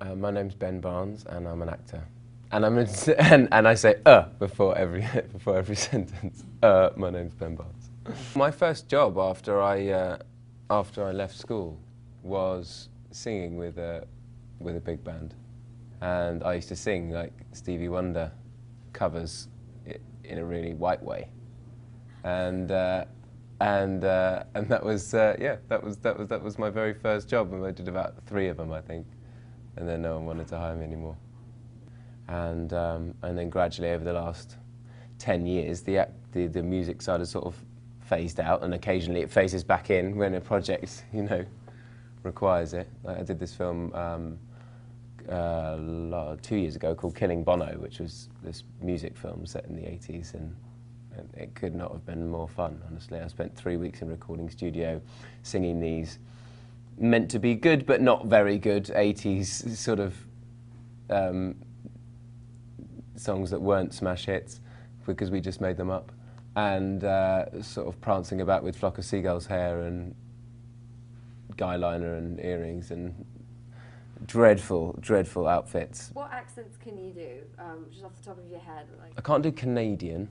My name's Ben Barnes, and I'm an actor. And and I say before every sentence. My name's Ben Barnes. My first job after I left school was singing with a big band, and I used to sing like Stevie Wonder covers in a really white way, and that was that was my very first job, and I did about 3 of them, I think, and then no one wanted to hire me anymore. And then gradually over the last 10 years, the music side has sort of phased out, and occasionally it phases back in when a project, you know, requires it. Like I did this film 2 years ago called Killing Bono, which was this music film set in the 80s, and it could not have been more fun, honestly. I spent 3 weeks in a recording studio singing these meant to be good but not very good 80s sort of songs that weren't smash hits because we just made them up, and sort of prancing about with Flock of Seagulls hair and guy liner and earrings and dreadful, dreadful outfits. What accents can you do, just off the top of your head? Like? I can't do Canadian,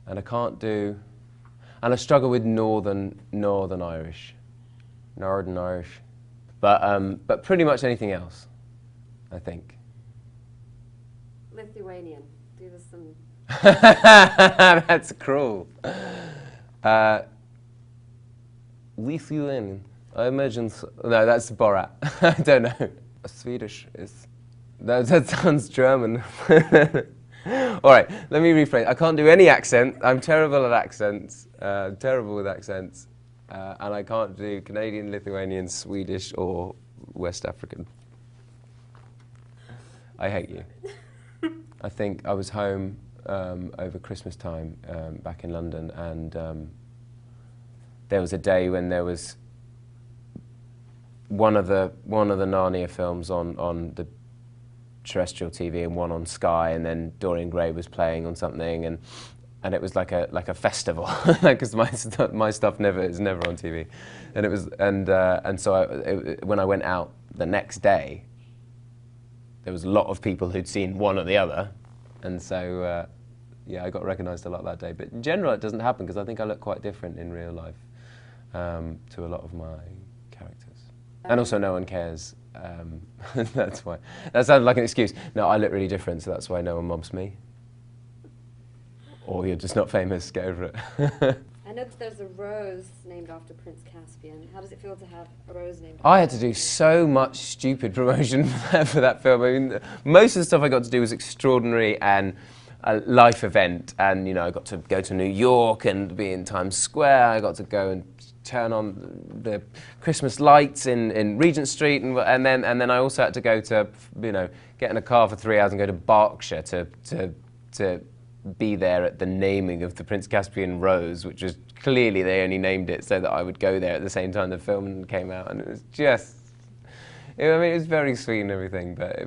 and I struggle with Northern Irish, but pretty much anything else, I think. Lithuanian. Do us some. That's cruel. Lithuanian. I imagine. No, that's Borat. I don't know. Swedish is. That sounds German. All right, let me rephrase. I can't do any accent. I'm terrible at accents. Terrible with accents, and I can't do Canadian, Lithuanian, Swedish, or West African. I hate you. I think I was home over Christmas time back in London, and there was a day when there was one of the Narnia films on the terrestrial TV and one on Sky, and then Dorian Gray was playing on something, and it was like a festival, because my stuff is never on TV, and it was and so when I went out the next day, there was a lot of people who'd seen one or the other, and so yeah, I got recognised a lot that day. But in general, it doesn't happen because I think I look quite different in real life to a lot of my characters, and also no one cares. That's why. That sounded like an excuse. No, I look really different, so that's why no one mobs me. Or you're just not famous. Get over it. I know that there's a rose named after Prince Caspian. How does it feel to have a rose named after I had to do so much stupid promotion for that film. I mean, most of the stuff I got to do was extraordinary and a life event. And, you know, I got to go to New York and be in Times Square. I got to go and turn on the Christmas lights in Regent Street. And then I also had to go to, you know, get in a car for 3 hours and go to Berkshire to be there at the naming of the Prince Caspian Rose, which was clearly they only named it so that I would go there at the same time the film came out, and it was just, I mean, it was very sweet and everything, but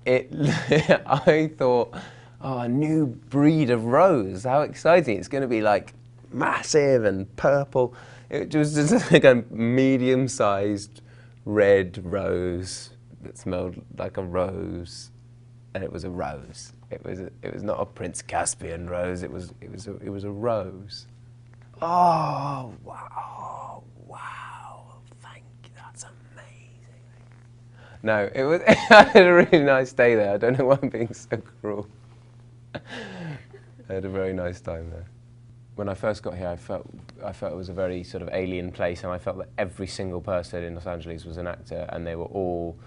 I thought, oh, a new breed of rose, how exciting, it's going to be like massive and purple. It was just like a medium-sized red rose that smelled like a rose, and it was a rose. It was not a Prince Caspian rose. It was a rose. Oh wow! Wow! Thank you. That's amazing. No, it was. I had a really nice day there. I don't know why I'm being so cruel. I had a very nice time there. When I first got here, I felt it was a very sort of alien place, and I felt that every single person in Los Angeles was an actor, and they were all,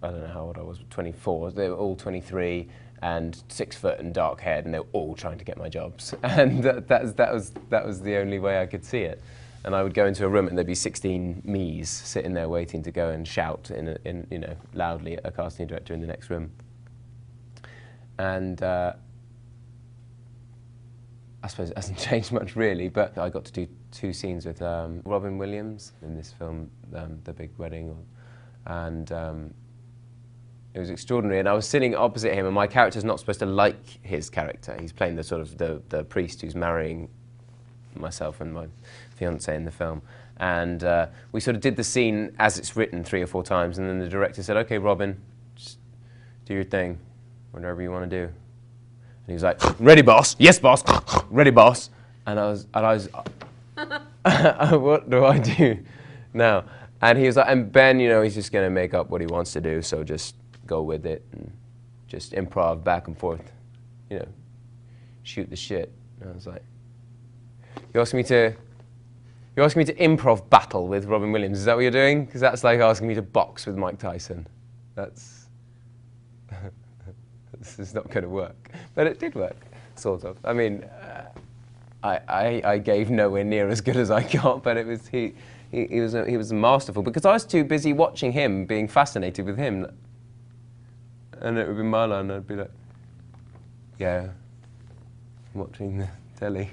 I don't know how old I was, 24. They were all 23. And 6 foot and dark haired, and they were all trying to get my jobs, and that was the only way I could see it. And I would go into a room, and there'd be 16 me's sitting there waiting to go and shout in you know, loudly at a casting director in the next room. And I suppose it hasn't changed much really, but I got to do 2 scenes with Robin Williams in this film, The Big Wedding, and it was extraordinary, and I was sitting opposite him, and my character's not supposed to like his character. He's playing the sort of the priest who's marrying myself and my fiancée in the film, And we sort of did the scene as it's written 3 or 4 times, and then the director said, "Okay, Robin, just do your thing, whatever you want to do." And he was like, "Ready, boss? Yes, boss. Ready, boss." And I was, what do I do now? And he was like, and Ben, you know, he's just gonna make up what he wants to do, so just go with it and just improv back and forth, you know, shoot the shit. And I was like, you asked me to improv battle with Robin Williams. Is that what you're doing? Because that's like asking me to box with Mike Tyson. That's this is not going to work. But it did work, sort of. I mean, I gave nowhere near as good as I got, but it was he was masterful because I was too busy watching him, being fascinated with him, and it would be my line. I'd be like, yeah, I'm watching the telly.